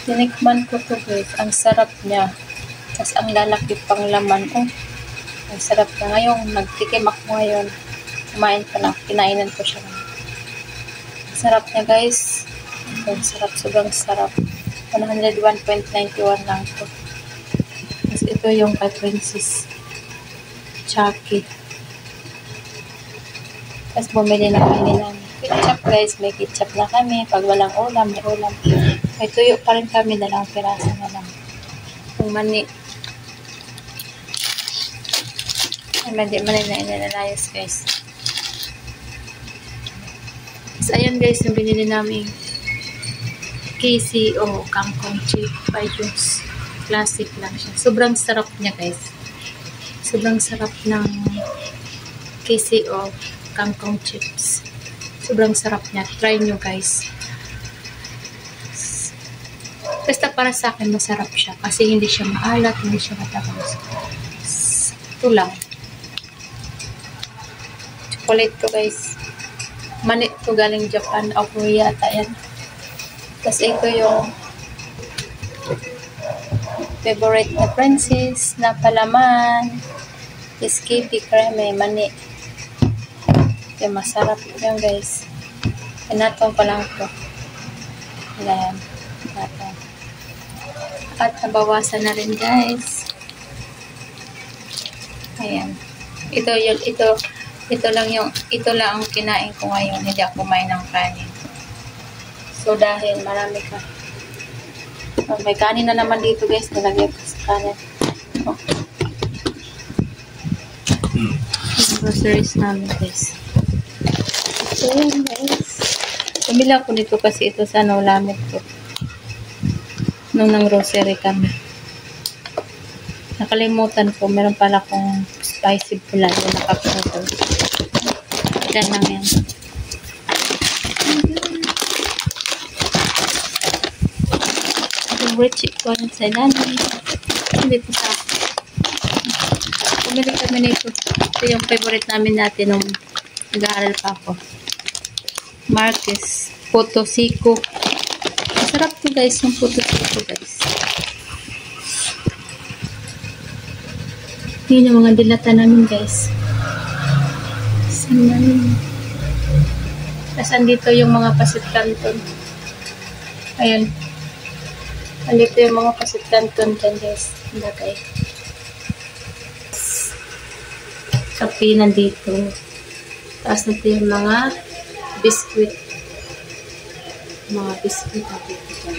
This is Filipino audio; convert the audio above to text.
Tinikman ko to guys. Ang sarap niya. Tapos ang lalaki pang laman. Oh, ang sarap na. Ngayon, nagtikim ako ngayon. Kumain pa lang. Kinainan ko siya. Sarap niya guys. Ang sarap. Sobrang sarap. 101.91 lang to. Tapos ito yung kay Princess Chucky. Tapos bumili na kami ng ketchup guys. May ketchup na kami. Pag walang ulam, may ulam. May tuyo pa rin kami. Dalawang piraso na lang. Yung mani. Ay, mani na inalayos guys. Tapos ayan guys, yung binili namin KCO kangkong chip by juice. Classic lang siya. Sobrang sarap niya guys. Sobrang sarap ng KCO kangkong chips. Sobrang sarap niya. Try nyo guys. Basta para sa akin masarap siya. Kasi hindi siya maalat, hindi siya matapos. Ito lang. Chocolate to guys. Mani to galing Japan o Korea ata yan. Tapos ito yung favorite na Princess na palaman. Skippy creme, mani. Ito masarap yan guys. Pinatong pa lang ito. Ayan. Pinatong. At nabawasan na rin guys. Ayan. Ito lang ang kinain ko ngayon. Hindi ako kumain ng kanin. So dahil marami ka. Oh, may kanin na naman dito guys. Nalagyan ko sa kanin. Oh. Yung groceries namin guys. So yan guys. Bumili ako nito kasi ito sa lamit ko. Nung nang grocery kami. Nakalimutan ko. Meron pala akong spicy pula. Yung nakapagod. Yan lang yan. Favorite chicken sa ilalim. Dito sa pumili kami nito. Ito yung favorite namin natin nung nag-aaral pa ako. Marquez Potosico. Masarap to guys yung Potosico guys. Yun yung mga dilata namin guys. Tapos andito yung mga pasit canton. Ayan. Andito yung mga pasit canton dyan guys. Lagay. Kape nandito. Tapos nandito yung mga biskuit. Mga biskuit nandito dyan.